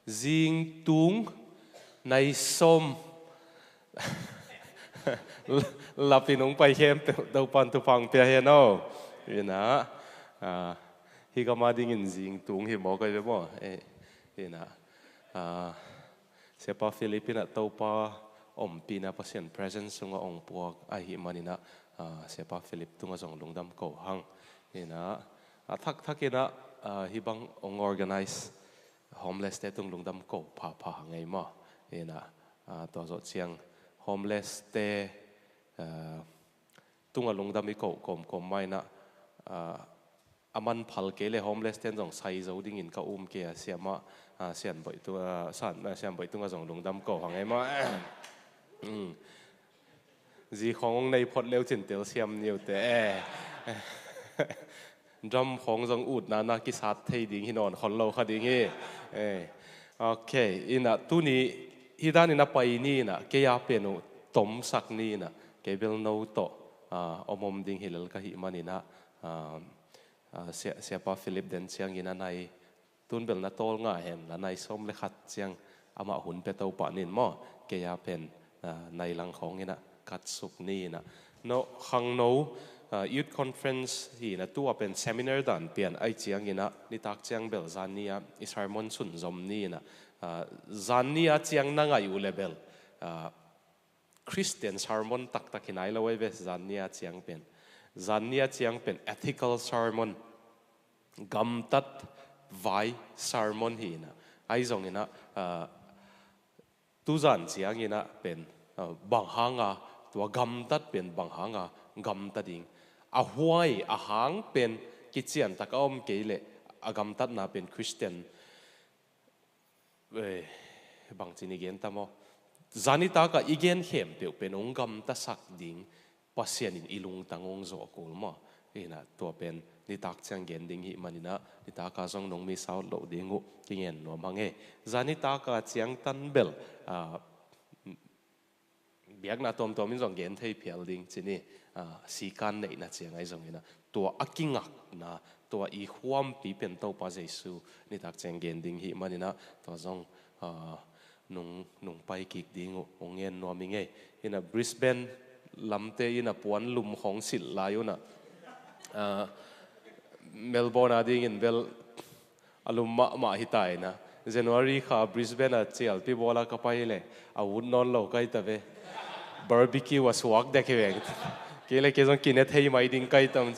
riêng tuống này xôm là pin ông bay hem đâu pan tu phang pe hen ô ina hi ka ma ding in riêng tuống hi mo cái mo ina sepa Philippines tàu pa pina pasien presence sunga ong puak a hi manina sepa Philip tunga jong lungdam ko hang ina thak ina hi bang ong organize homeless te tung lungdam ko pa ngai ma ina to zo chiang homeless te tunga lungdam ko kom mai na aman phal ke le homeless ten jong sai zo ding in ka ke siama sian boi tu sian boi tunga jong lungdam ko hangai ma gì không này phật leo trên tiểu xem nhiều thế drum không giống út na cái sát thấy đi hinon khôn lâu khát đi nghe ok ina tu ni hidan ina pai ni na cái áp penu tom sak ni na cái bel nâu to omom ding hilal ka hi manina siapa Philip den chiang ina nai tun bel na tol nga hen la nai som le khat chiang ama hun pe tau pa nin mo cái áp pen nai lang khong ina cắt sụp ni na no hang no youth conference hi na tu apen seminar dan pian ai chiang ina ni tak chiang bel zania is harmon sun zom ni na zania chiang na ngai u level Christian sermon tak hinai lo we zania chiang pen ethical sermon gam tat vai sermon hi na ai zong ina tu zan chiang ina pen bang hanga tua gam tat pen bang hanga gam tading a huai a hang pen kichian tak om keile a gam tat na pen Christian bang chini gen tamo zanita ka igen hem pe pen ong gam ta sak ding pasien in ilung tangong zo kulma ina tua pen ni tak chang gen ding hi manina ni ta ka zong nong mi sao lo dingu kingen no mangi zanita ka chiang tan bel biak na tom in zong gen thei phial ding chini si kan nei na chiang ai zong ina tua akingak na tua I huam pi pen to pa Jesu ni tak chang gen ding hi manina to zong nung pai kik ding ongen no minge ina Brisbane lamte ina puan lum khong sil la yuna Melbourne ading in bel alum ma hitai na January kha Brisbane a chial pi bola ka pai le a wun non lo kai ta ve barbecue was walk de ke kele ke jong kinet hei mai ding kai tam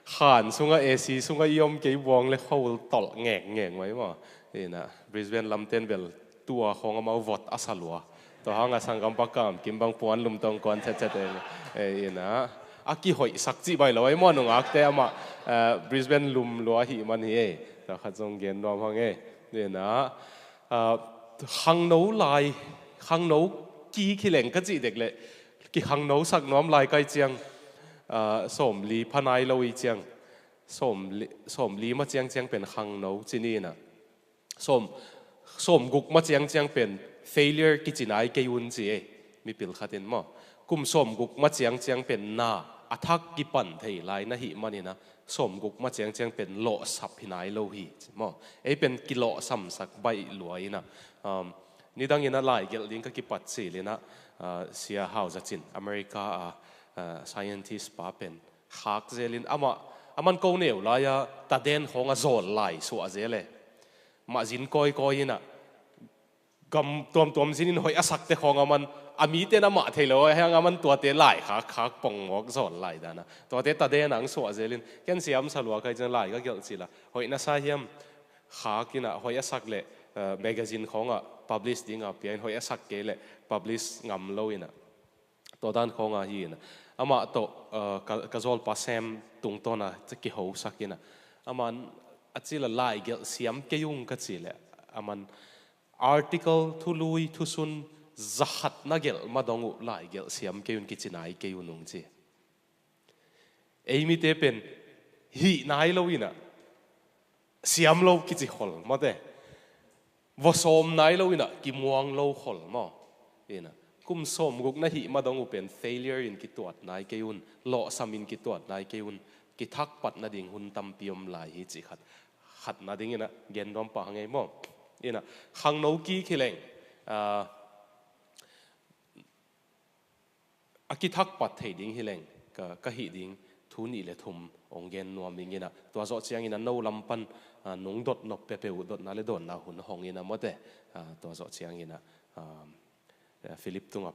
khan sunga AC sunga yom ke wong le khol tol ngeng mai ma ina Brisbane lamten bel tua khong ma vot asalwa to hanga sangam pakam kimbang puan lum tong kon chat ina aki hoi sakchi bai loi mo nu ngak te ama Brisbane lum lo hi man hi ta khajong gen nom hange ina hang no ki khileng ka chi dek le ki hang no sak nom lai kai chiang som li phanai loi chiang som li ma chiang pen hang no chini na som guk ma chiang pen failure ki chinai ke un chi mi pil khatin mo kum som guk ma chiang pen na athak ki pan thei lai na hi manina som guk ma chiang pen lo sap hinai lo hi mo e pen kilo sam sak bai luaina ni dang ina lai gel ding ka ki pat si lena sia house chin America scientist pa pen khak zelin aman ko neu la ya ta den honga zol lai so azele ma jin koi ina gam tom zinin hoi asak te khong aman ami te na ma thelo hang aman tua te lai khak pong mok zol lai dana to te ta den ang so azelin ken siam salwa kai jan lai ka gel chila hoi na sa hiam khakina hoi asak le magazine khonga publish dinga pian hoi asak ke le publish ngam loina to dan khonga hi na ama to kazol pasem tung tona ki ho sakina aman achila lai gel siam ke yung ka chile aman article thului thusun zahat na gel madongu lai gel siam ke yun ki chinai ke yunung chi eimi te pen hi nai loina siam lo ki chi khol mate vosom nai loina ki muang lo khol mo ina kum som guk na hi madongu pen failure in ki tuat nai ke yun lo samin ki tuat nai ke yun ki thak pat na ding hun tam piom lai hi chi khat na ding ina gen rom pa ngai mo ina hang no ki khileng akithak pat thei ding hileng ka hi ding thu ni le thum ongen nuam ina to zo chiang ina no lampan nung dot nok pe pe u dot na le don na hun hong ina mote to zo chiang ina Philip tunga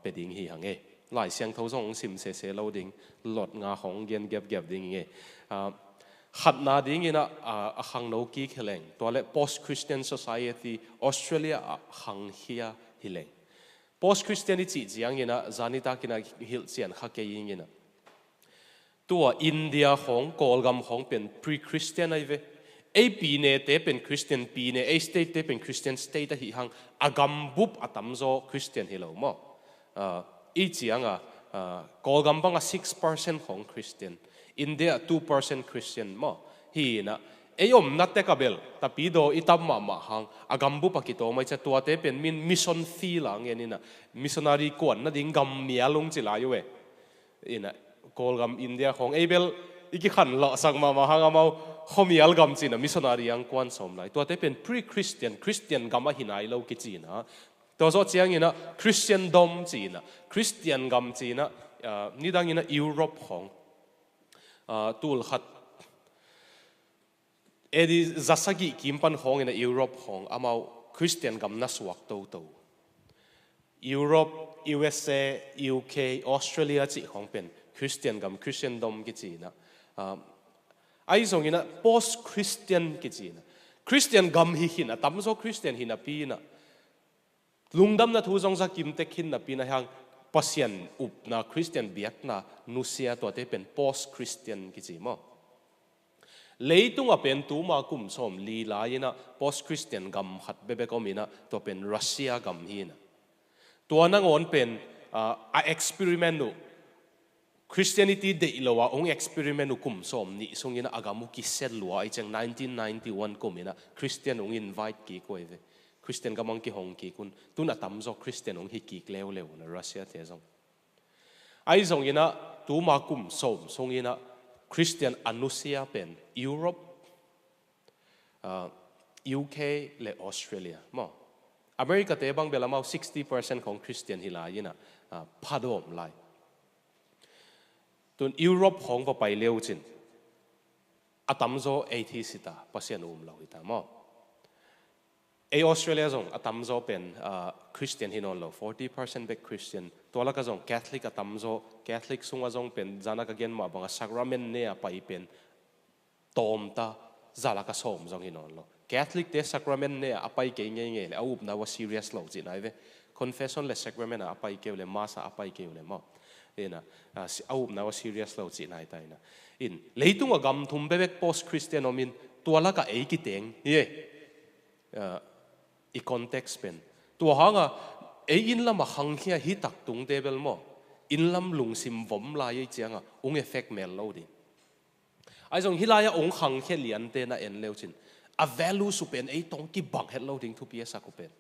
pe ding hi hange lai siang tho zong sim se lo ding lot nga hong gen gap ding nge khat na ding ina a hang no ki kheleng to le post Christian society Australia hang hia hileng post Christianity chiang ina zanita kina hil chian kha ke ing ina tua India hong kolgam hong pen pre Christian ai ve a pi ne te pen Christian pi ne a state te pen Christian state a hi hang agam bup atam zo Christian hi lo mo i chianga kolgam banga 6% hong Christian India 2% Christian mo hi na ayom natte kabel tapi do itam ma hang agambu pakito mai cha tua te pen min mission fee lang ina missionary kon na ding gam mialung chila yo we ina kolgam India hong abel iki khan lo sang ma hang amau homial gam china missionary ang kwan som lai tua te pen pre Christian gam a hinai lo ki china to zo chiang ina Christian dom china Christian gam china nidang ina Europe hong tul khat edi zasagi kimpan hong in Europe hong amau Christian gam na suak to Europe USA UK Australia chi hong pen Christian gam Christian dom ki chi na ai zong ina post Christian ki chi na Christian gam hi hin tam zo Christian hin na pi na lungdam na thu zong za kim te khin na pi na hang pasian up na Christian biak na nusia to te pen post Christian ki chi mo leitung a pen tu ma kum som li la ina post Christian gam khat bebe komina to pen Russia gam hina to na ngon pen a experiment no Christianity de ilowa ong experiment no kum som ni songina agamu ki sel lua I chang 1991 komina Christian ong invite ki ko eve Christian gamang ki hong ki kun tuna tamzo Christian ong hi ki leo na Russia te zong ai zong ina tu ma kum som songina Christian anusia pen Europe UK le Australia mo America te bang bela mau 60% kong Christian hila ina phadom lai tun Europe hong pa pai leo chin atamzo 80 sita pasien lo ita mo a Australia zong atamzo pen Christian hinon lo 40% back Christian tola ka zong Catholic atamzo Catholic sunga zong pen jana ka gen ma banga sacrament ne apai pen tom ta zala ka som zong hinon lo Catholic te sacrament ne apai ke nge le au na wa serious lo chi nai ve confession le sacrament apai ke le masa apai ke le mo ena au na wa serious lo chi nai ta ina in leitung agam thum bebek post Christian omin tola ka ei ki teng ye I context pen tua hanga e in lam hang hia hi tak tung tebel mo in lam lung sim vom la ye chianga ung effect mel lo di ai jong hilaya ong hang he lian te na en leo chin a value su pen e tong ki bang het lo ding thu pi sa ko pen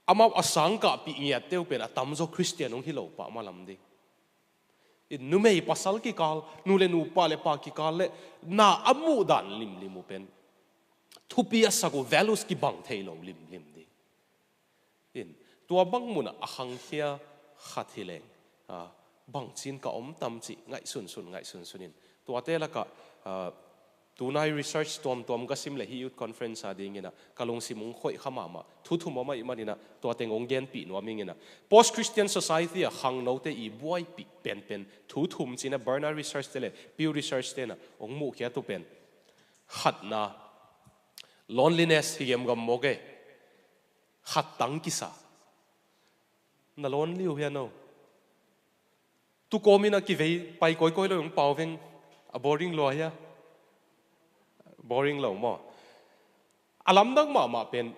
amau asang ka pi ngia teu pen atam zo Christian ong hilo pa ma lam ding in nu mei pasal ki kal nu le nu pa le pa ki kal le na amu dan lim limu pen thupia sago values ki bang thailo lim di in tua bang muna ahang hia khathileng bang chin ka om tam chi ngai sun sunin tua te la ka tunai research tom ka sim le hi youth conference ading ina kalong simung khoi khama ma thu ma mai manina tua teng ong gen pi no mingina post Christian society a hang no te I boy pi pen thu thum china Barna research te le Pew research te na ong mu kya tu pen khat na loneliness hi gam moge khat tang kisa na lonely hu no tu komina ki vei pai koi lo yung pau veng a boring lo ya boring lo mo alam dang ma pen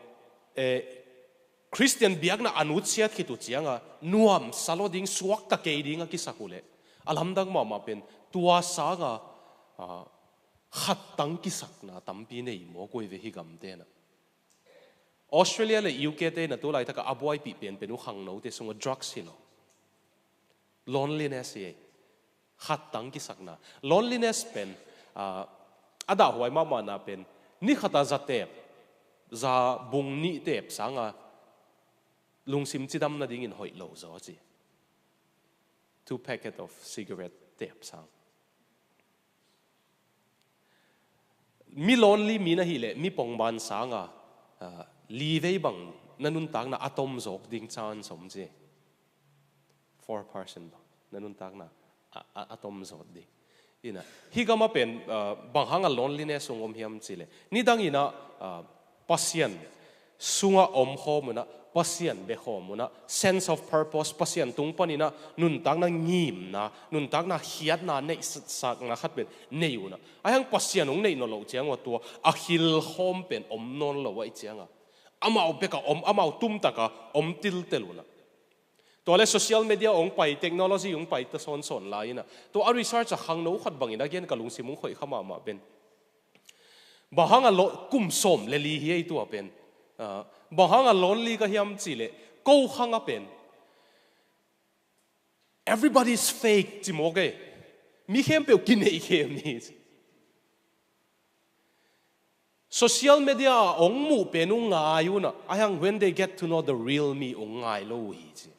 Christian biak na anut siat ki tu chianga nuam saloding suak ta ke ding ki sakule alam dang ma pen tua sa ga khat tang ki sakna tampi nei mo koi ve hi gam te na Australia le UK te na to lai ta ka aboi pi pen penu hang no te sunga drugs hilo loneliness ye khat tang ki sakna loneliness pen ada huai ma na pen ni khata zate za bung ni tep sanga lungsim chidam na ding in hoi lo zo chi 2 packet of cigarette tep sang mi lonely mi na hi le mi pong ban sanga li vei bang nanun tak na atom zok ding chan som che 4% nanun tak na atom zok ding ina hi gama pen bang hanga loneliness ongom hiam chile ni dang ina pasien sunga om homuna pasien be homuna sense of purpose pasien tung panina nun tak na ngim na nun tak na hiat na nei sak na khat ben neiuna ayang pasien ong nei no lo chiang wa to a hil hom pen om non lo wai chianga amau beka om amau tum taka om til teluna to le social media ong pai technology ong pai ta son son la ina to a research a hang no khat bangina gen kalung simung khoi khama ma ben bahanga lo kum som le li hi tu a pen bahanga lonely ka hiam chile ko hanga pen everybody is fake timoge mi khem pe kin nei khem ni social media ong mu penu ngayuna ayang when they get to know the real me ong ngai lo hi chi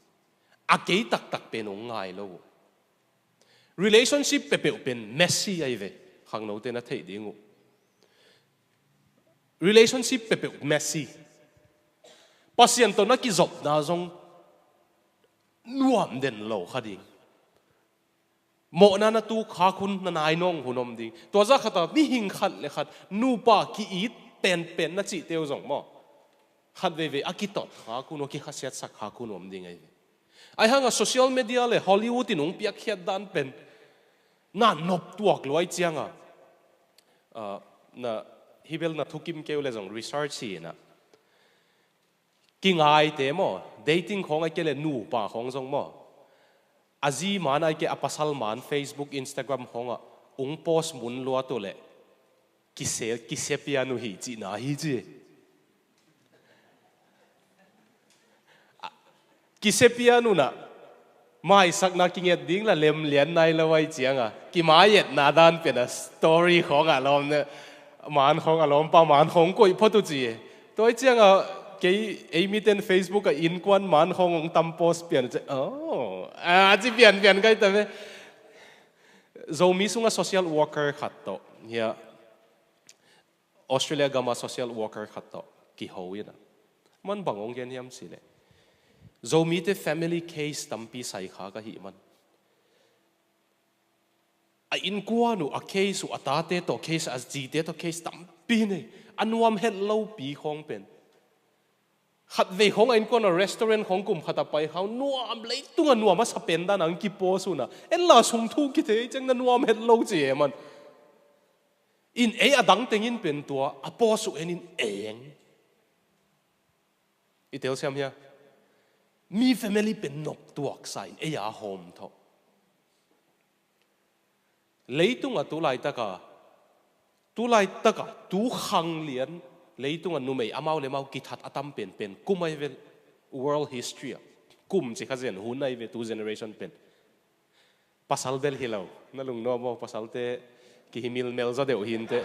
a ke tak tak penu ngai lo relationship pe pe pen messy ai ve khang no te na thei dingu relationship pe pe messy pasien to na ki zop na zong nuam den lo khading mo na na tu kha khun na nai nong hunom ding to za khata mi hing khat le khat nu pa ki it pen pen na chi teu zong mo khat ve ve akitot kha ku no ki khasiat sak kha ku nom ding ai ai hanga social media le Hollywood inung piak khiat dan pen na nop tuak loi chianga na hibel na thukim keu le jong research hi na kingai te mo dating khong ai ke le nu pa khong jong mo azi man ai ke apasal man Facebook Instagram khonga ung post mun lua to le kise pianu hi chi na hi chi kise pianu na mai sak na kinget ding la lem lian nai la wai chianga ki mai yet na dan pe na story khonga lom ne man khonga lom pa man khong koi photo chi toi chianga cái ấy mi tên Facebook cái in quan man hong ông tam post biển chứ chỉ biển cái tao về rồi mi sung social worker khát to ya Australia gama social worker khát to kỳ hậu vậy na man bang ông gen hiam xí lệ rồi mi te family case tam pi sai khá cái hi man in quan nu a case u atate to case as ji te to case tam pi ne anuam hello pi khong pen khát về không anh con ở restaurant không cùng khát apply không nuam lấy tung anh nuam mà sắp bên đàn anh kịp bố su na em là sung thu cái thế chẳng nên nuam hết lâu gì mà in ấy à đắng tiếng in bên tua à bố su em in eng ít theo xem nha mi family bên nộp tuộc sai ấy à home thôi lấy tung à tu lại ta cả tu khang liền lấy tung anh nuôi amau le mau kỹ thuật atam pen pen kum ai về world history kum chỉ khá gen hun ai về two generation pen pasal bel hilau na lung no mo pasal te ki himil mel za deu hin te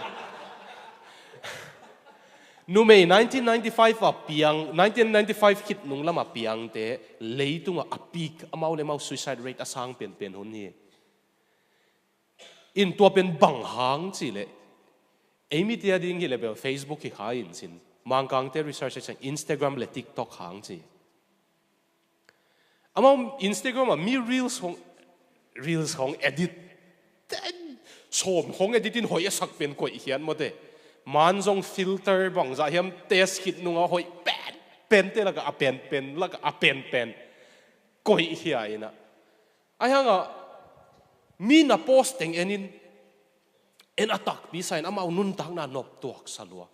nuôi 1995 piang 1995 hit nung lama piang te lấy tung a peak amau le mau suicide rate asang pen pen hun hi in tua pen bang hang chỉ lệ Amy tia ding hi level Facebook hi khai in sin mangkang te research sang Instagram le TikTok hang chi among Instagram a mi reels hong edit som hong edit in hoi sak pen ko hian mo te man jong filter bang za hiam test hit nunga hoi pen te la ka pen la ka pen ko hi ina ai hanga mi na posting enin en attack bi sign amau nun tang na nop tuak salua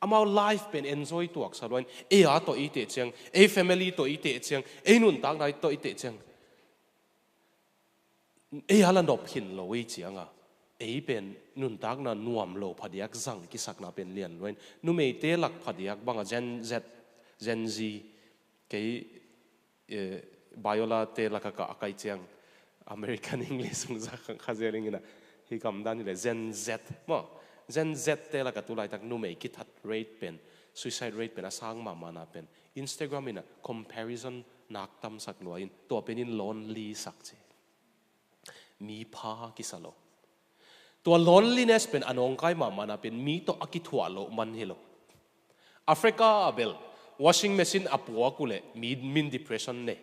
amau life pen enjoy tuak saluen e a to ite chang e family to ite chang e nun tang nai to ite chang e hala nop hin lo we chianga e pen nun tang na nuam lo phadiak zang ki sakna pen lian loin nu me te lak phadiak banga gen z ke biola te laka ka akai chang American English sung za khazering ina hi kam dan le Gen Z mo Gen Z te la ka tulai tak nu mei kit hat rate pen suicide rate pen asang ma na pen Instagram ina comparison nak tam sak loin to penin lonely sak che mi pha ki salo to loneliness pen anong kai ma na pen mi to akithwa lo man hilo Africa abel washing machine apua kule min depression ne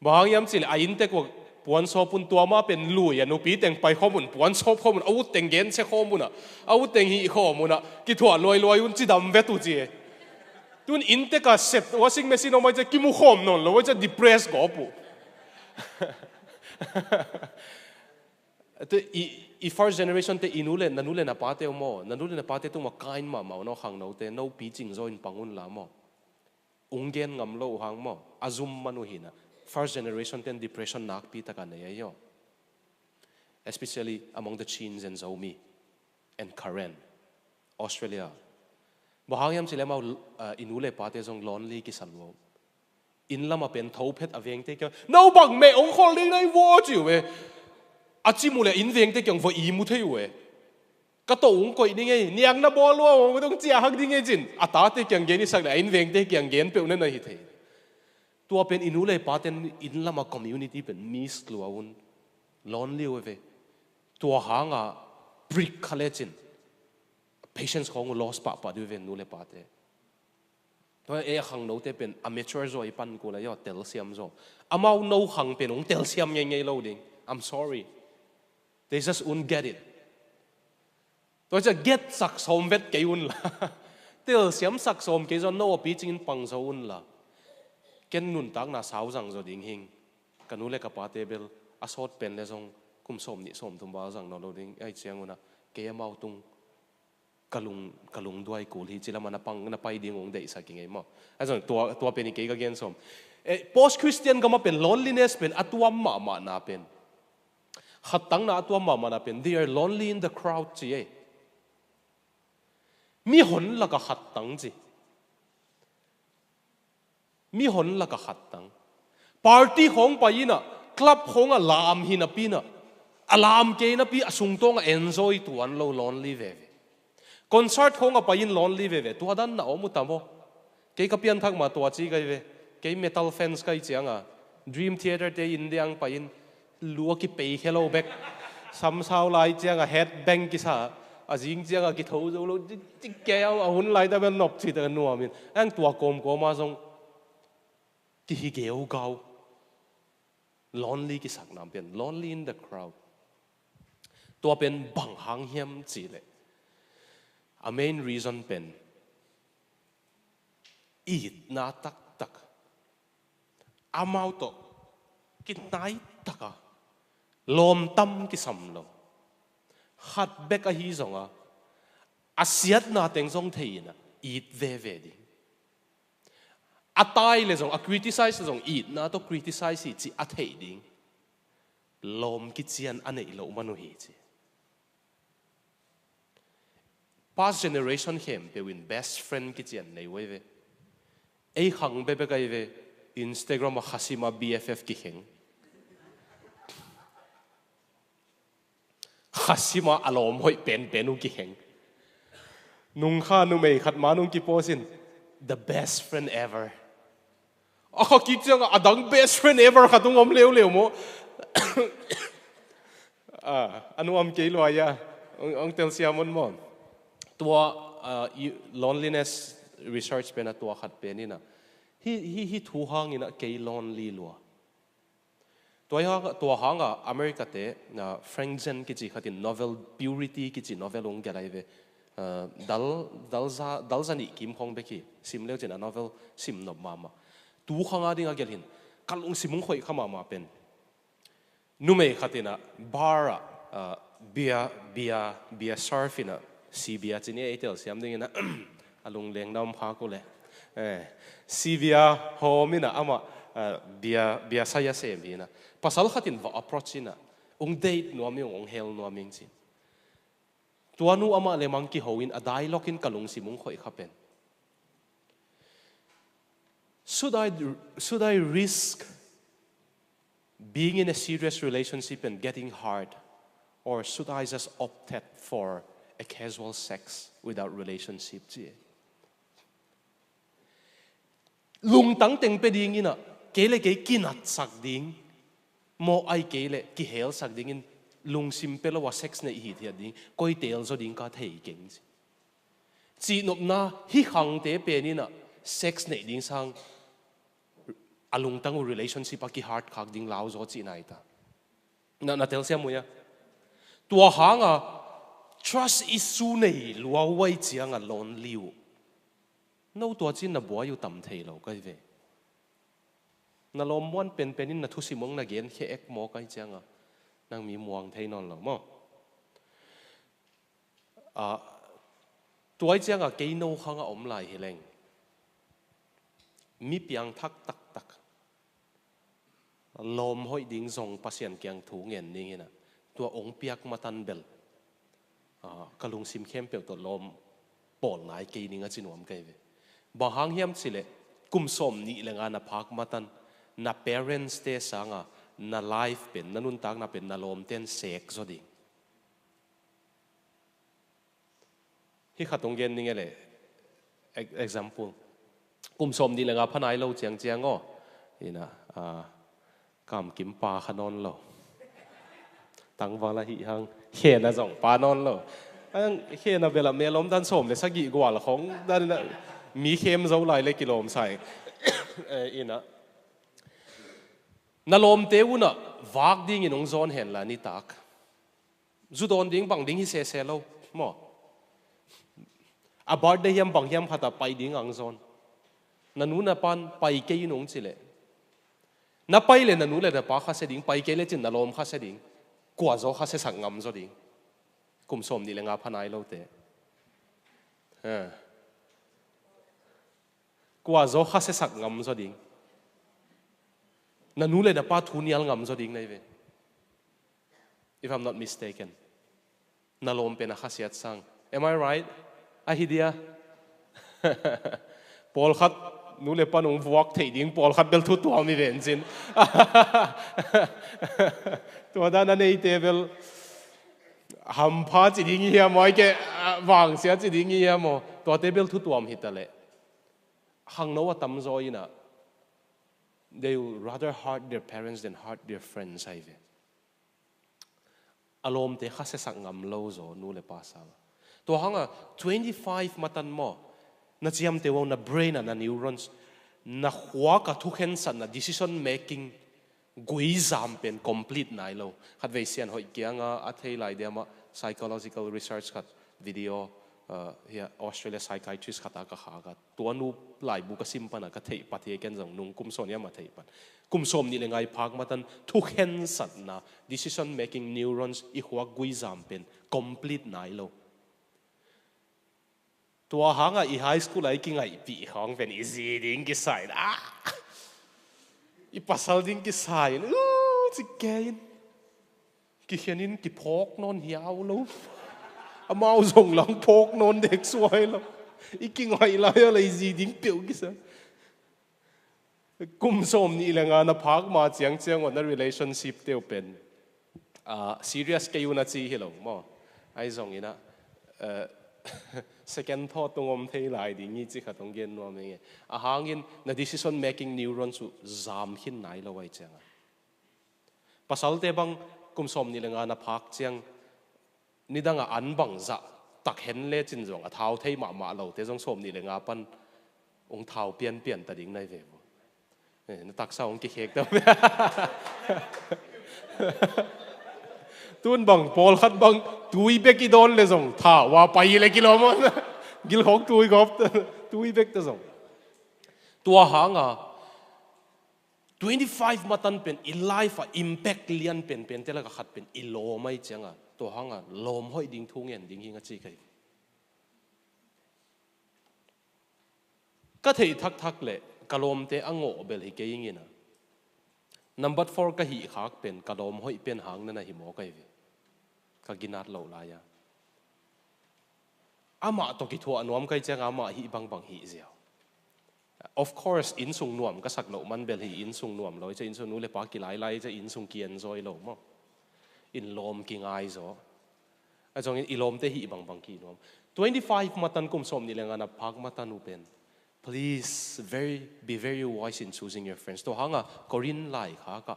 bahang yam chile ain te ko puan so pun tua ma pen lu ya no pi teng pai khomun puan so khomun au teng gen che khomuna au teng hi khomuna ki thwa loi un chi dam ve tu chi tun in te ka set washing machine o mai che ki mu khom non lo che depress go pu te i first generation te inule nanule na pate mo nanule na pate tu ma kain ma no hang no te no pi ching zo in pangun la mo ungen ngam lo hang mo azum manu hina first generation ten depression nak pi taka ne yo especially among the Chins and Zomi and Karen Australia bahayam sila mau inule pate zong lonely ki salwo in lama pen thau phet aveng te ka no bang me ong khol ding nai wo chu we achi mule in veng te kyang vo I mu thei we ka to ung koi ni nge niang na bol wo ong dong chia hak ding nge jin ata te kyang ge ni sak la in veng te kyang gen pe na hi thei tua pen inule paten in lama community pen mis luaun lonely we tua hanga brick khalechin patience khong loss pa du ven nule pate to e khang no te pen amateur zo I pan ko la yo tel siam zo amau no khang pen ong tel siam nge loading I'm sorry they just won't get it to just get sak som vet ke un la tel siam sak som ke zo no pi ching pang zo un la ken nun tak na sao zang zo ding hing kanule ka pate bel asot pen le zong kum som ni som tum ba zang no lo ding ai chiang una ke amau tung kalung duai kul hi chila mana pang na pai ding ong dei sa ki ngai mo azon tua pen ke ga gen som post Christian gama pen loneliness pen atuam ma na pen khatang na atuam ma na pen they are lonely in the crowd chi mi hon la ka khatang chi mi hon la ka khatang party hong pa ina club hong a lam hi na pina alam ke na pi asung tong enjoy tuan lo lonely ve concert hong a pa in lonely ve tu dan na omu tamo ke ka pian thak ma to chi gai ve ke metal fans kai chianga dream theater te in diang pa in luwa ki pe hello back sam sao lai chianga head bang ki sa azing chianga ki tho zo lo ti ke a hun lai da ben nop chi ta nu amin ang tua kom ko ma song ki hi geu gao lonely ki sak nam pen lonely in the crowd tua pen bang hang hiam chi le a main reason pen eat na tak amau to ki nai taka lom tam ki sam lo hat bek a hi zonga asiat na teng zong theina eat ve di atai le zong a criticize zong eat na to criticize hi chi a thei ding lom ki chian anei lo manu hi chi past generation hem pe win best friend ki chian nei we ve ei khang be kai ve Instagram a khasima BFF ki heng khasima alom hoi pen ki heng nung kha nu mei khat ma nung ki posin the best friend ever akha ki chang adang best friend ever khatung om leo mo anu am ke lo ya ong tel siamon mo tua loneliness research pe na tua khat pe ni na hi thu hang ina ke lonely lo tua hanga America te na Frank Zen ki chi khatin novel purity ki chi novel ong ga lai ve dal zani kim khong be ki sim leo chen a novel sim no mama tu khanga ding a gelhin kalung simung khoi khama ma pen nume khatina bara bia surfina sibia chini etel siam ding ina alung leng nam pha ko le sibia homina ama bia saya sem hina pasal khatin va approach ina ong date no mi ong hel no ming chin tuanu ama le mangki hoin a dialogue in kalung simung khoi khapen should I risk being in a serious relationship and getting hurt, or should I just opt for a casual sex without relationship chi lung tang teng pe ding ina kele ke kinat sak ding mo ai kele ki hel sak ding in lung simple wa sex ne hi thia ding koi tel zo ding ka thei keng chi nop na hi khang te pe ni na sex ne ding sang alung tang relationship ki heart khak ding lao zo chi nai ta na tel se mo ya tua hanga trust is su nei lua wai chiang a lon liu no tua chin na bua yu tam thei lo kai ve na lom mon pen penin na thu simong na gen khe ek mo kai chiang a nang mi muang thei non lo mo tuai chiang a ke no khanga om lai heleng mi piang thak tak tak lom hoi ding zong pasien kyang thu ngen ning ina tua ong piak matan bel kalung sim khem pe to lom pol nai ke ning a chinuam kai ve ba hang hiam chile kum som ni lenga na phak matan na parents te sanga na life pen nanun tak na pen na lom ten sek zo ding hi khatong gen ning ele example kum som ni lenga phanai lo chiang chiang o ina kam kim pa khanon lo tang wala hi hang he na jong pa non lo ang he na bela melom dan som le sagi gwal khong dan mi khem zo lai le kilom sai ina na lom te una wak ding in ong zon hen la ni tak zu don ding bang ding hi se lo mo a birthday yam bang yam khata pai ding ang zon na nu na pan pai ke in ong chile na pai le na nu le na pa kha se ding pai ke le chin na lom kha se ding kwa zo kha se sang ngam zo ding kum som ni le nga phanai lo te kwa zo kha se sak ngam zo ding na nu le na pa thu nial ngam zo ding nei ve if I'm not mistaken na lom pe na khasiat sang am I right a hi dia pol khat nu le pan ong vuak thei ding pol khat bel thu tu mi ven chin to da na nei te bel ham pha chi ding hi moi ke wang sia chi ding hi mo to te bel thu tuam hi ta le hang no tam zo ina they would rather hurt their parents than hurt their friends ai ve alom te kha se sak ngam lo zo nu le pa sa to hanga 25 matan mo na chiam te wo na brain na neurons na khwa ka thu khen san na decision making gui zam pen complete nai lo khat ve sian hoi kianga a thei lai dema psychological research khat video here Australia psychiatrist khata ka khaga to nu lai bu ka simpana ka thei pathe ken jong nung kum son ya ma thei pan kum som ni le ngai phak matan thu khen sat na decision making neurons I khwa gui zam pen complete nai lo to hanga I high school ai ki ngai pi khong pen easy ding ki sai I pasal ding ki sai chi kein ki hianin ki phok non hiao lo amao zong lang phok non dek suai lo I ki ngai la ya lai ji ding piu ki sa kum som ni lenga na phak ma chiang chiang on na relationship teu pen serious ke una chi hello mo ai zong ina second thought tungom thei lai ding ni chi khatong gen no me a hangin na decision making neurons su zam hin nai lo wai chang pasal te bang kum som ni lenga na phak chiang ni danga an bang za tak hen le chin jong a thau thei ma lo te jong som ni lenga pan ong thau pian ta ding nai ve na tak sa ong ki khek ta tuôn bằng Paul khát bằng tui bê cái đòn lệ rồng thả qua bay lệ kilo mà gil hốc tui góp tui bê ta rồng tua hàng 25 matan pen in life impact lian pen te la ka khat pen ilo mai changa tua hàng lom hoi ding thung en ding hinga chi kai ka thei thak le kalom te ango bel hi ke ingina number 4 ka hi khak pen kalom hoi pen hang na hi mo kai ka ginat lo la ya ama to ki tho anom kai chang ama hi bang hi ziaw of course in sung nuam ka sak lo man bel hi in sung nuam loi che in sung nu le pa ki lai che in sung kian zoi lo mo in lom ki ngai zo achong in ilom te hi bang ki nom 25 matan kum som ni lenga na phak matan upen please be very wise in choosing your friends to hanga korin lai kha ka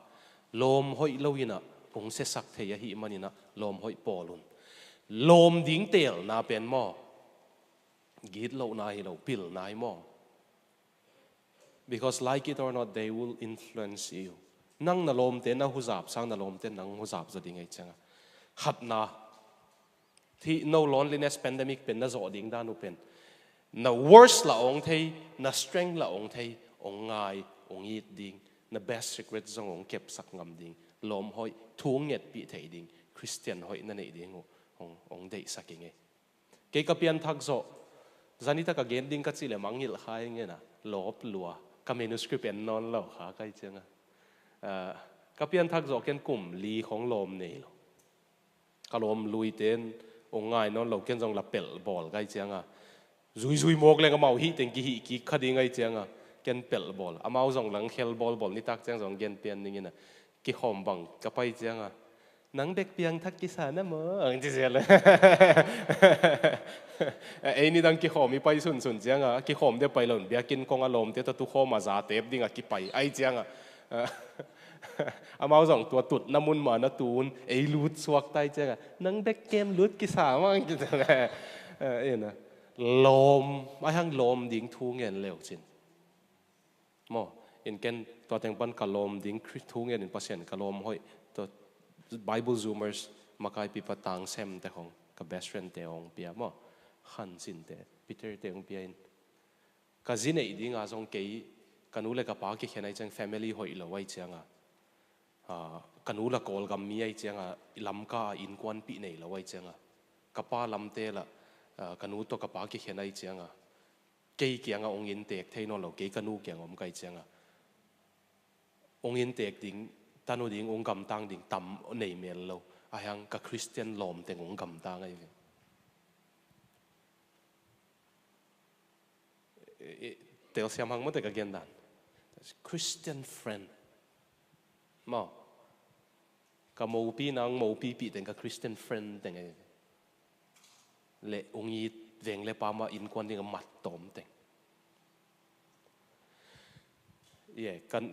lom hoi loina ong se sak theya hi manina lom hoi polun lom ding tel na pen mo git lo na hi lo pil nai mo because like it or not they will influence you nang na lom te na huzap sang na lom te nang huzap za ding ai changa khat na thi no loneliness pandemic pen na zo ding dan u pen na worst la ong thei na strength la ong thei ong ngai ong yit ding na best secret zong ong kep sak ngam ding lom hoi thung nget pi thei ding Christian hoi na nei ding ong dei saking e ke ka pian thak zo zanita ka gen ding ka chile mangil khai nge na lop lua ka manuscript en non lo kha kai changa ka pian thak zo ken kum li khong lom nei lo ka lom lui ten ong ngai non lo ken jong la pel bol kai changa zui mok le ka mau hi teng ki hi ki khading ai changa ken pel bol amau jong lang khel bol ni tak chang jong gen pian ning ina ki khom bang ka pai changa nang bek piang thak ki sa na mo ang chi zel ai ni dang ki khom mi pai sun changa ki khom de pai lon bia kin kong alom te ta tu khom ma za tep ding a ki pai ai changa amau jong tua tut namun ma na tun ei lut suak tai changa nang bek kem lut ki sa ma ang chi zel ena lom ai hang lom ding thu ngen leo chin mo in ken to teng pan kalom ding thu ngen in pasien kalom hoi to Bible zoomers makai pi patang sem te hong ka best friend te ong pia mo khan sin te Peter te ong pia in ka zin ei ding a jong kei kanule ka pa ki khenai chang family hoi lo wai changa kanula kol gam mi ai changa lam ka in kwan pi nei lo wai changa ka pa lam te la kanu to ka pa ki khenai changa kei kyanga ong in tek theino lo kei kanu kyang om kai changa ong in tek ding tanu ding ong gam tang ding tam nei mel lo ayang ka Christian lom teng ong gam tang ai tel siam hang mo te ka gen dan Christian friend mo ka mo pi nang mo pi teng ka Christian friend teng ai le ong yi veng le pa ma in kwan ding mat tom teng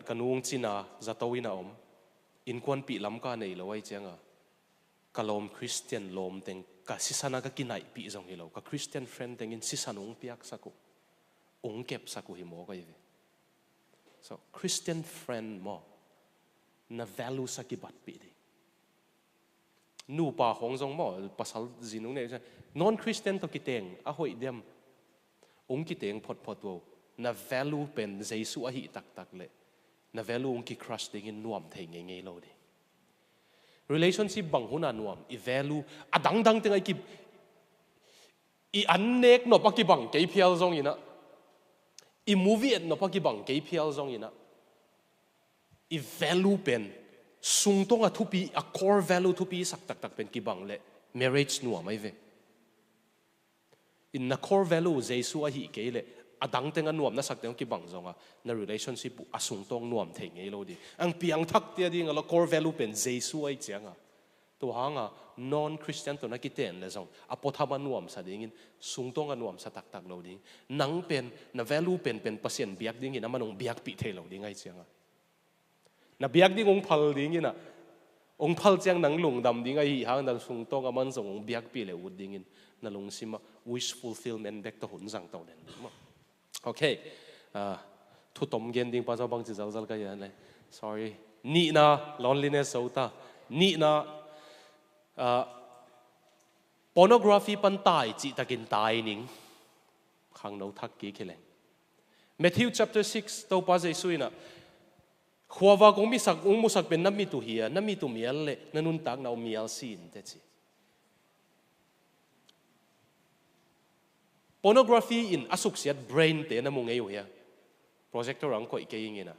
kan ung china za tawina om in kwan pi lam ka nei lo ai changa kalom Christian lom teng ka sisana ka kinai pi jong hi lo ka Christian friend teng in sisanung piak saku ong kep saku hi mo ka ye so Christian friend mo na value sakibat pi di nu pa hong jong mo pasal zinung ne non Christian to kiteng a hoi dem ong kiteng phot wo na value pen Jesu a hi tak le na value ong ki crush ding in nuam thei nge lo di relationship bang huna nuam I value adang dang tengai ki I annek no pa ki bang ke phial jong ina I movie et no pa ki bang ke phial jong ina I value pen sung tong a thupi a core value thupi sak tak pen ki bang le marriage nuam ai ve in na core value Jesu a hi ke le adang tenga nuam na sak teng ki bang zonga na relationship asung tong nuam thei ngei lo di ang piang thak tia ding ala core value pen Jesu ai changa to hanga non Christian to na ki ten le zong apothama nuam sa ding in sung tong nuam sa tak lo ding nang pen na value pen pasien biak ding in amanong biak pi thei lo ding ai changa na biak ding ong phal ding ina ong phal chang nang lung dam ding ai hang na sung tong aman zong ong biak pi le ud ding in na lung sima wish fulfillment back to hun zang to den okay thu tom gen ding pa zo bang chi zal ka yan le sorry ni na loneliness sota ni na pornography pan tai chi takin tai ning khang no thak ki khileng Matthew chapter 6 to pa jai suina khwawa kong mi sak ung musak pen nami tu hia nami tu mial le nanun tak na mial sin te chi pornography in asuk siat brain te na mungei hia projector ang ko ikeing ina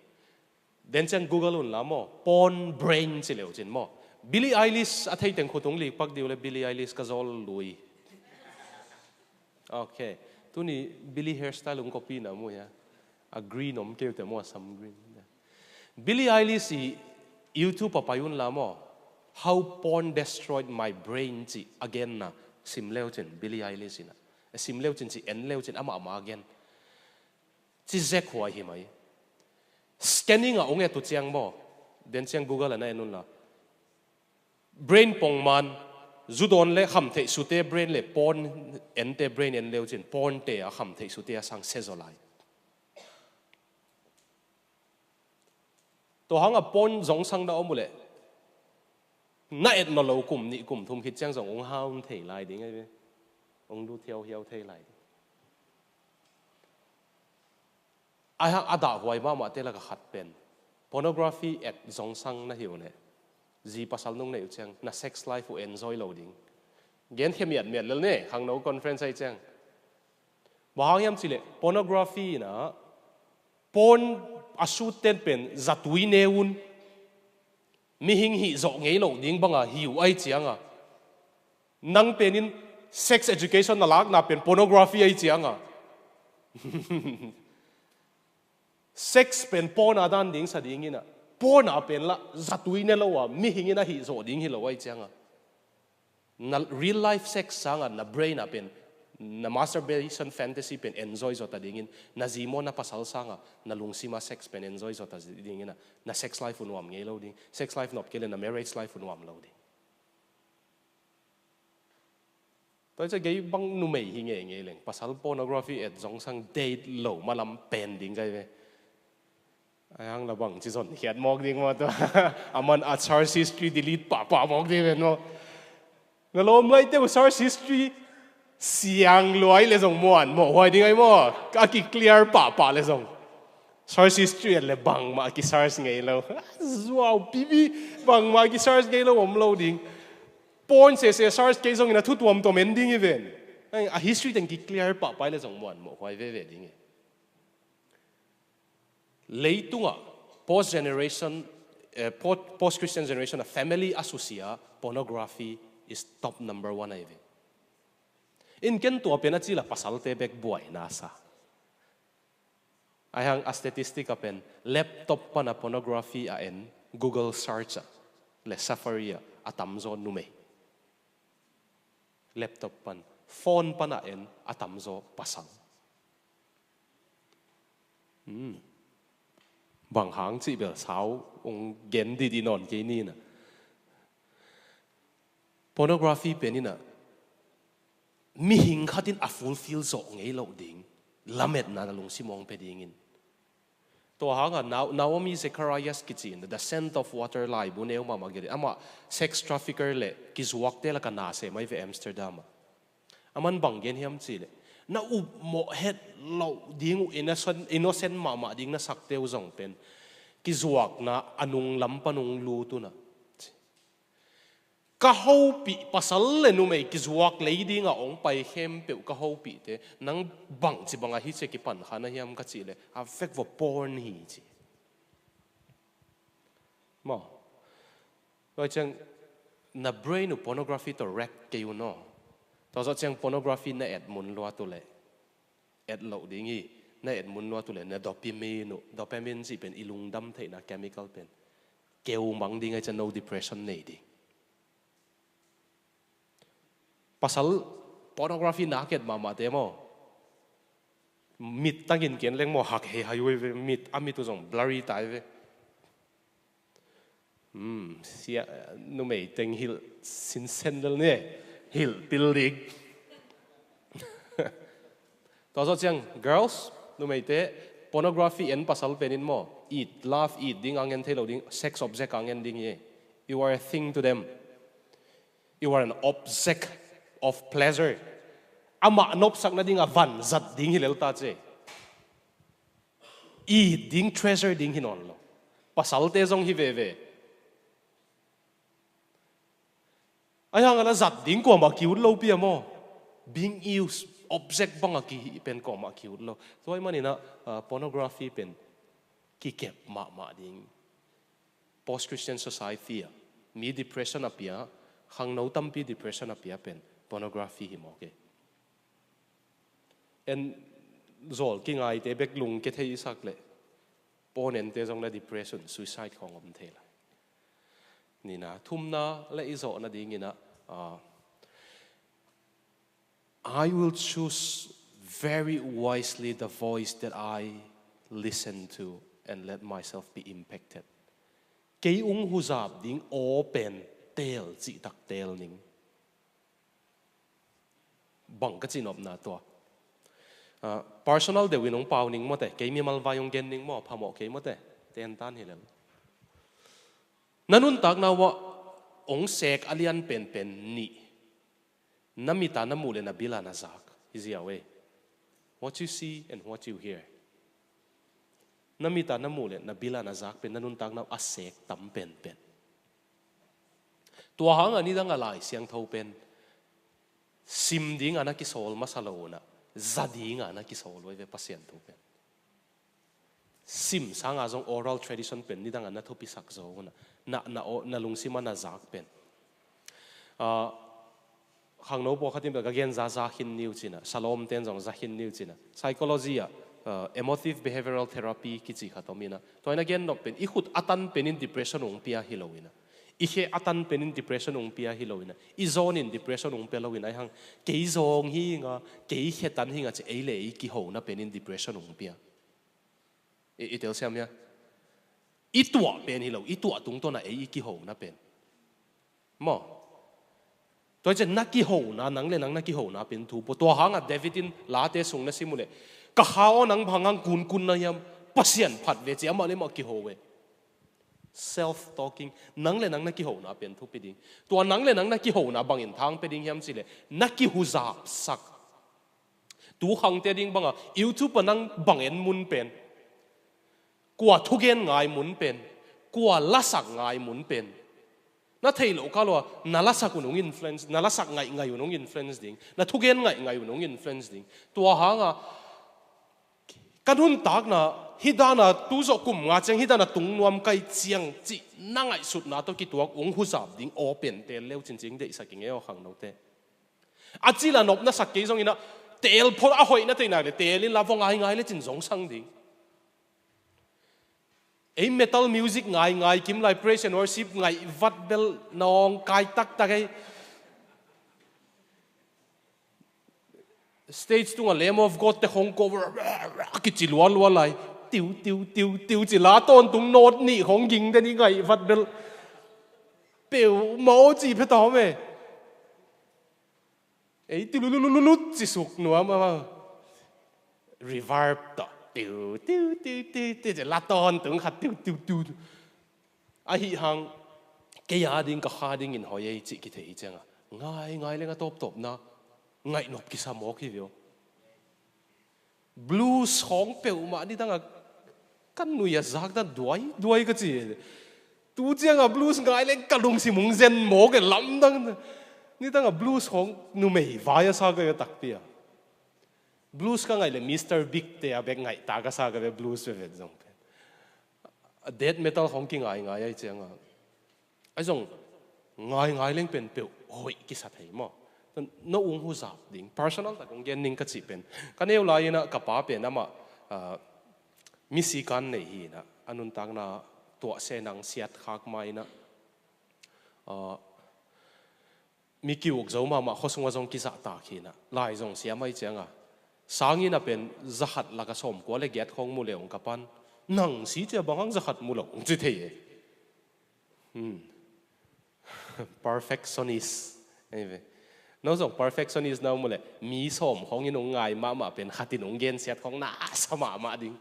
den chang Google un la mo porn brain chi leo chin mo Billie Eilish a thei teng khotung li pak diu le Billie Eilish ka zol lui okay tu ni Billie hairstyle ung copy na mo ya a green om ke te mo some green Billie Eilish YouTube papayun la mo how porn destroyed my brain chi again na sim leo chen Billie Eilish na sim leo chen chi en leo chen ama again chi zek huai hi mai scanning a ong e tu chiang mo den chiang Google na enun la brain pong man zudon le kham the su te brain le porn en te brain en leo chen porn te a kham the su te sang sezolai to hang a porn zong sang da omule na et no lo kum ni kum thum khit chang zong ong haum thei lai ding ai ong du theo hiao thei lai ai hang ada huai ma te la ka khat pen pornography at zong sang na hiu ne ji pasal nung ne chang na sex life u enjoy loading gen khemiat miat lel ne hang no conference ai chang wahang yam chile pornography na porn asu ten pen zatui neun mi hing hi zo ngei lo ding banga hiu ai chianga nang penin sex education na lak na pen pornography ai chianga sex pen porn adan ding sa ding ina porn a pen la zatui ne lo wa mi hing ina hi zo ding hi lo ai chianga na real life sex sanga na brain a pen na masturbation fantasy pen enjoy zota dingin na zimo na pasal sanga na lungsima sex pen enjoy zota dingin na sex life unwam ngei loading sex life not kele na marriage life unwam loading tôi sẽ gay băng nu mei hi ngei leng pasal pornography at zong sang date lo malam pen ding kai ve ayang la bang chi zon hiat mok ding mo to aman at search history delete pa mok ding no na lom lai te search history siang luai le zong muan mo hoi ding ai mo ka ki clear pa le zong search history le bang ma ki search ngei lo wow bibi bang ma ki search ngei lo om loading porn se search ke zong ina thu tuam to ending event a history ten ki clear pa le zong muan mo hoi ve ding leitunga post generation post Christian generation a family asocia pornography is top number 1 ai ve in ken to pena chi la pasal te bek buai na sa ai hang a statistic apen laptop pana pornography a en Google search le Safari atam zo nume laptop pan phone pana en atam zo pasal bang hang chi bel sao ong gen di non ke ni na pornography penina mi hing khatin a fulfill zo ngei lo ding lamet na lung simong pe ding in to hanga Naomi Zacharias kitchen the scent of water lai bu neu mama gere ama sex trafficker le kizuak te la kana se mai ve Amsterdam aman bangen hiam chi le na u mo het lo ding innocent mama ding na sakteu zong pen kizuak na anung lampanung lu tu na ka hau pi pasal le nu mei kizuak lady nga ong pai hem pe ka hau pi te nang bang chi banga hi che ki pan khana hiam ka chi le a fek vo porn hi chi mo lo chang na brain pornography to rek ke you know to zo chang pornography na et mun lo tu le et lo ding hi na et mun lo tu le na dopamine chi pen ilung dam thei na chemical pen keu mang ding ai cha no depression nei di pasal pornography naket mama demo mit tangin ken leng mo hak he hayoi ve mit ami tu jong blurry tai ve sia no mei teng hil sin sendel ne hil building to so chang girls no mei te pornography en pasal penin mo eat laugh eat ding angen thelo ding sex object angen ding ye you are a thing to them you are an object of pleasure ama nop sak na ding a van zat ding hilel ta che i ding treasure ding hinon lo pasal te zong hi ve ve ayang ala zat ding ko ma kiut lo pi mo being used object bang ki pen ko ma kiut lo toy manina pornography pen ki kep ma ding post Christian society mi depression apia hang no tampi depression apia pen pornography hi mo ke en zol ki ngai te bek lung ke thei sak le porn en te jong la depression suicide khong om thela nina thumna le izo na dingina I will choose very wisely the voice that I listen to and let myself be impacted. Cái hu zap ding open tel chỉ tak tel ning. Bang cái gì nộp na to. Personal de winong pau ning mo te. Cái mi mal vayong gen ning mo phamo cái mo te. Ten tan hi lel. Nanun tak na wa ong sek alian pen ni. Namita na mule na bila na zak. Easy away. What you see and what you hear. Namita na mule na bila na zak pen nanun tak na asek tam pen. Tua hang ani dang alai siang thau pen. Sim ding anak kisol masalona. Zading anak kisol we pasien thau pen. Sim sang azong oral tradition pen ni dang anak thu pisak zo na lungsima na zak pen. Hang no po khatim ga gen za hin niu china salom ten jong za hin niu china psychology emotive behavioral therapy ki chi khatomina to ina gen no pen I khut atan penin depression ong pia hilowina I he atan penin depression ong pia hilowina I zone in depression ong pelowina ai hang ke zong hi nga ke hetan hi nga che ei le I ki ho na penin depression ong pia I tel sam ya I tua pen hilow I tua tung to na ei ki ho na pen mo tôi chỉ nắc ki hậu na nang le nang nắc ki hậu na pin thu po tua hang a Davidin la te sung na simule ka hao nang bhangang kun na yam pasien phat ve chi ama le ma ki ho we self talking nang le nang nắc ki hậu na pin thu piding tua nang le nang nắc ki hậu na bangin thang piding yam chi le nắc ki hu za sak tu hang te ding banga YouTube nang bangen mun pen kwa thugen ngai mun pen kwa lasak ngai mun pen na thei lo ka lo na la sak unong influence na la sak ngai unong influence ding na thugen ngai unong influence ding tua hanga kanun tak na hidana tu zo kum nga cheng hidana tung nuam kai chiang chi na ngai sut na to ki tuak ong hu sap ding open tel leu chin ching de saking eo hang no te achila nop na sak ke zong ina tel phor a hoi na te na le telin la vong ngai le chin zong sang ding A metal music ngai kim lai praise and worship ngai vat bel nong kai tak cái stage tung a Lamb of God te hong cover ki chi luan lai tiu chi la ton tung not ni hong ging de ni ngai vat bel biểu mo chi phe to me ấy tiu chi suk nuam ma reverb to tiêu chỉ la ton tưởng hạt tiêu ai hi hang cái gia đình cả gia đình in hỏi ấy chị cái thế chăng à ngay lên cái top na ngay nộp cái sao mốc cái điều blues hong bèo mà đi đang à căn nuôi à giác đã đuổi cái gì tu chăng à blues ngay lên cả lùng xì mông zen mốc cái lắm đang đi đang à blues hong nu mày vài sao cái đặc biệt blues ka ngai le Mr. Big te abek ngai ta ka sa ka be blues ve zong pen death metal honking ngai ai changa ai zong ngai leng pen pe hoi ki sa thei mo no ung hu za ding personal ta kong gen ning ka chi pen ka neu lai na ka pa pen ama mi si kan nei hi na anun tang na to se nang siat khak mai na mi ki uk zo ma khosung zong ki sa ta khi na lai zong sia mai changa sáng na pen zahat la ka som ko le get khong mu leong kapan nang si che bangang zahat mu lo chi the perfectionist anyway no zong perfectionist na mu le mi som khong in ngai ma pen khatin ong gen set khong na sama ma ding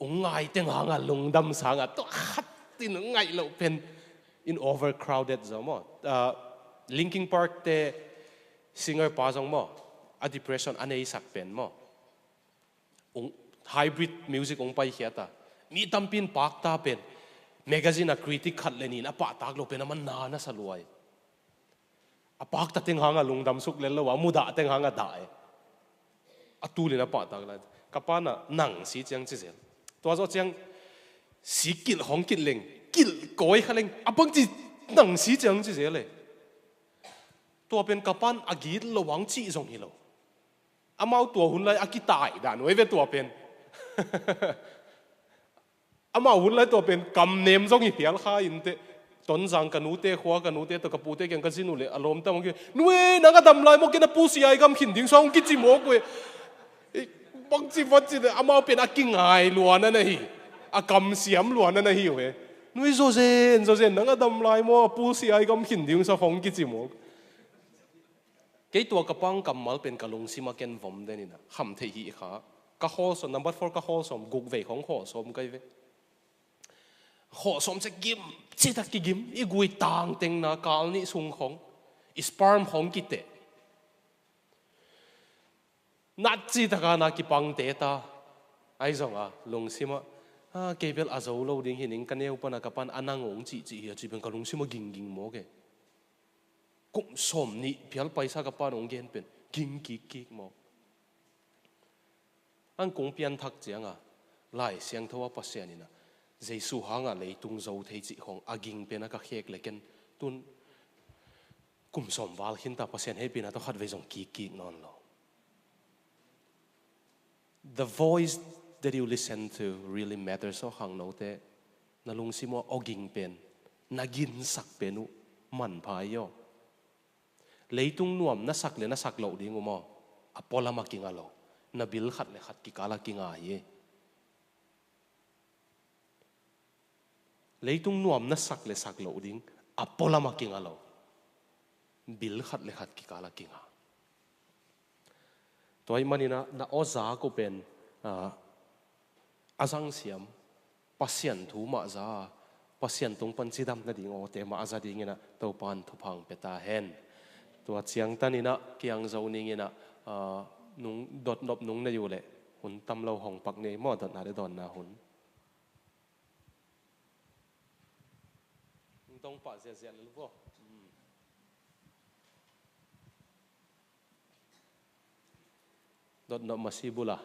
ong ngai te nga lung dam sang a to khatin ngai lo pen in overcrowded zamo Linkin Park te singer pa zong mo a depression anei sak pen mo hybrid music ong pai hiata mi tampin pak ta pen magazine a critic khat lenin a pa tak lo pen man na saluai a pak ta teng hanga lungdam suk le lo wa muda teng hanga da e a tu le na pa tak la kapana nang si chang chi zel to zo chang si kil hong kil leng kil koi khaleng apang chi nang si chang chi zel le to pen kapan agit lo wang chi zong hi lo amau tua hun lai akitai dan we ve tua pen amau hun lai tua pen kam nem zong hi pial kha in te tốn rằng cái nụ tê khóa cái nụ tê tôi cái bù tê cái cái gì nụ lệ alom tâm cái nuôi nàng cái đầm lại một cái nó bù xì ai gam khinh tiếng song cái gì mua quê bằng chỉ vật gì à mau bên à kinh ai luôn anh này à cầm xiêm luôn anh này hiểu ấy nuôi rồi sen nàng cái đầm lại một bù xì ai gam khinh tiếng song cái gì mua cáiตัวกระปังกำมัลเป็นกระลงซิมาเกนวอมเดนี่นะคำเทียขาก็ข้อสมนับ4ก็ข้อสมกุกเวของข้อสมก็เวข้อสมจะกิมจิตกิมอีกุยต่างเต็งนะกาลนี่สุงของอิสปาร์มของกิเตนัดจิตกานากิปังเตตาไอ้จงอ่ะลงซิมาเกเบลอาโซโลดิ้งเห็นกันเนี่ยอุปนักปันอันนังองจีจีจีเป็นกระลงซิมากิงกิงโมเกกุมสมนี่เพียลไปสักปานองเกนเป็นกิงกิกกิกมออันกงเปียนทักเจียงอ่ะไล่เสียงทว่าปัสเซียนี่นะเจสุหางอ่ะเลยตุงโจเทจิของอากิงเป็นนักเขกเลยกันตุนกุมสมวาลหินตาปัสเซียนให้เป็นนักขัดเวจงกิกกิกนอนหรอ The voice that you listen to really matters soหางโนเตนั่นลุงซิมัวอากิงเป็นนักยินสักเป็นอุมันพายย่อเลยตุงนวมนัสักเลยนัสักเหล่าดิ้งอุโมอพอลามากิงอาโลนับบิลขัดเลยขัดกิกาลากิงอาเยเลยตุงนวมนัสักเลยสักเหล่าดิ้งอพอลามากิงอาโลบิลขัดเลยขัดกิกาลากิงอาตัวไอ้มันนี่นะน่าอ้อจ้าก็เป็นอาจังเสียมปัสเซียนถูมาจ้าปัสเซียนตรงปันจิดำนั่นดิ้งโอเตมาอาจาดิ้งนะตัวปันทุพังเปตาเฮนตัวเสียงตันนี่นะเกียงเจ้านี่นะนุ่งดดนบนุ่งได้อยู่เลยหุ่นตำเราห้องปักเนี่ยมอดนาได้ดอนนาหุ่นต้องปัดเสียเลยลูกพ่อดดนบมาซีบุละ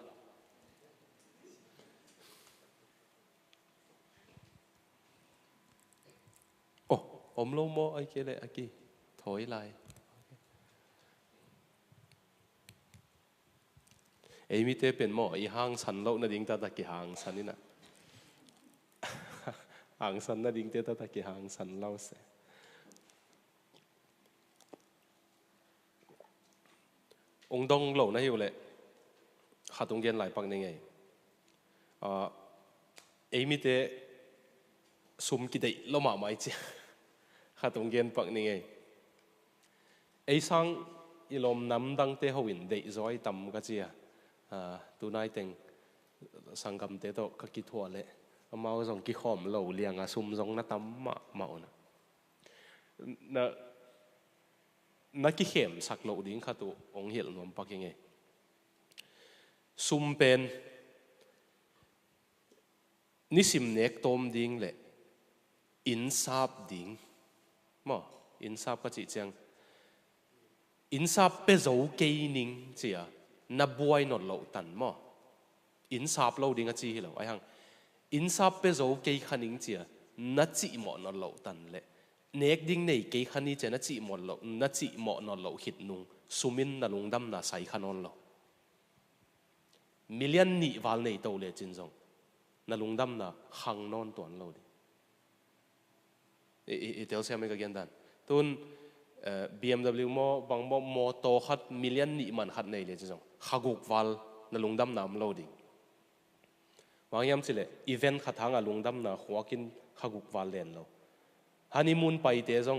โอ้อมโลโมไอ้เกเลยไอ้กี้ถอยไล่ไอ้มิเตเป็นหม้อไอ้หางสันโลกนั่นดิ้งตาตะกี้หางสันนี่นะหางสันนั่นดิ้งเตตาตะกี้หางสันเล่าเสองดงโลนั่นอยู่เลยขาดตรงเกณฑ์หลายปังยังไงไอ้มิเตซุ่มกิเตโลมาไม่เจ้าขาดตรงเกณฑ์ปังยังไงไอ้สังอีลมน้ำดังเตหวินเดย์จอยต่ำก็เจียตัวนายเต็งสังกัมเตโตก็คิดทั่วเลยมาเอาส่งกิขอมเหล่าเลียงซุ่มส่งนัดตั้มมาเอานะนักกิเข้มสักเหล่าดิ้งข้าตัวองเห็นนวมปักยังไงซุ่มเป็นนิสิมเนกตอมดิ้งเลยอินซาบดิ้งมั้งอินซาบก็จีเจียงอินซาบเป็นโจเกนิงเจียนับบวยนอดเหล่าตันมั้งอินซาบเหล่าดิ้งก็จีเหล่าไอ้หังอินซาบเป็นโจเกยขันิงเจียนัดจีหมอนอดเหล่าตันเลยเนกดิ้งในเกยขันนี้เจนัดจีหมอนเหล่านัดจีหมอนอดเหล่าหิดนุงสุมินนัลุงดำนาใส่ขนอนเหล่ามิลเลียนนี่วาลในโตเลยจินจงนัลุงดำนาขังนอนตัวเราดิเดี๋ยวเสียไม่ก็เกี่ยนดันตุนBMW มอบางมอโตขัดมิลเลียนนี่มันขัดในเลยจินจงขักุกวาลนัลุงดำน้ำเราดิบางยามสิเลยอีเวนต์ขัดทางลุงดำนาหัวกินขักุกวาลเลนเราฮันนีมูนไปเตะจง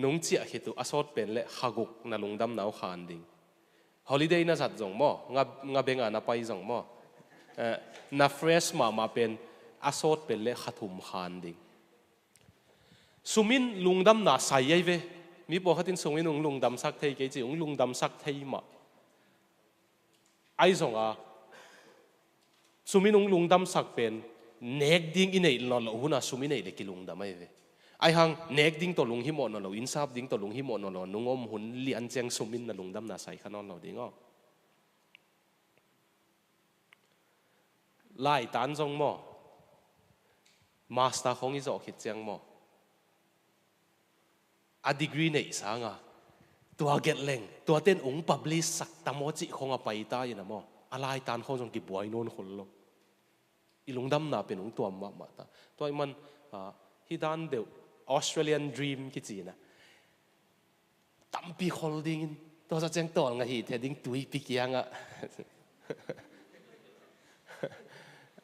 นุ่งเจียคิดตัวอสอดเป็นเลยขักุกนัลุงดำน้ำขานดิฮอลิเดย์น่าจัดจงมั้งงาเบงานาไปจงมั้งน่าเฟรชมาเป็นอาสอดเป็นเล่ขัดถุมขานดิ่งสุมินลุงดำน่าใส่ยัยเวมีบอกขัดินสุมินลุงดำสักเทยเกจิลุงดำสักเทยมาไอ้จงสุมินลุงดำสักเป็นเนกดิ่งอินเอลนอลหุ่นสุมินเอเล็กลุงดำไม่เวไอ้หังเนกดิ่งตัวลุงหิมอนเราอินซาบดิ่งตัวลุงหิมอนเรานุ่งอมหุ่นเลียนเจียงสุมินน่ะลุงดำน่าใส่ขนอนเราดิ่งไล่ตันจงมั้งมาสเตอร์ของอิจอกคิดเจียงมั้งอะดีกรีเนี่ยสังตัวเกตเล่งตัวเต้นองค์พับลิสักตามอจิของไปตายนะมั้งอะไรตันของจงกิบวยโน่นคนลงอีลุงดำน่าเป็นองค์ตัวมาตาตัวมัน hi dan deu Australian dream ki chi na tampi holding in to sa cheng tol nga hi the ding tui pi kianga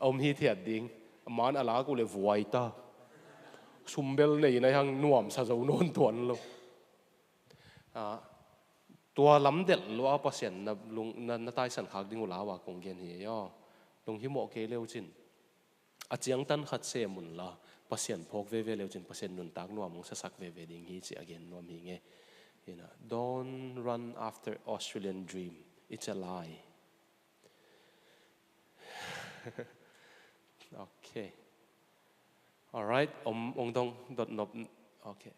om hi thiat ding man ala ku le vuai ta sumbel nei na hang nuam sa zo non tuan lo tua lam del lo a pasien na lung na tai san khak ding ula wa kong gen hi yo lung hi mo ke leo chin a chiang tan khat se mun la pasien phok ve ve leo chin pasien nun tak nuam mong sa sak ve ve ding hi chi again nuam hi nge don't run after Australian dream, it's a lie. Okay. All right. Ong dong dot nop. Okay.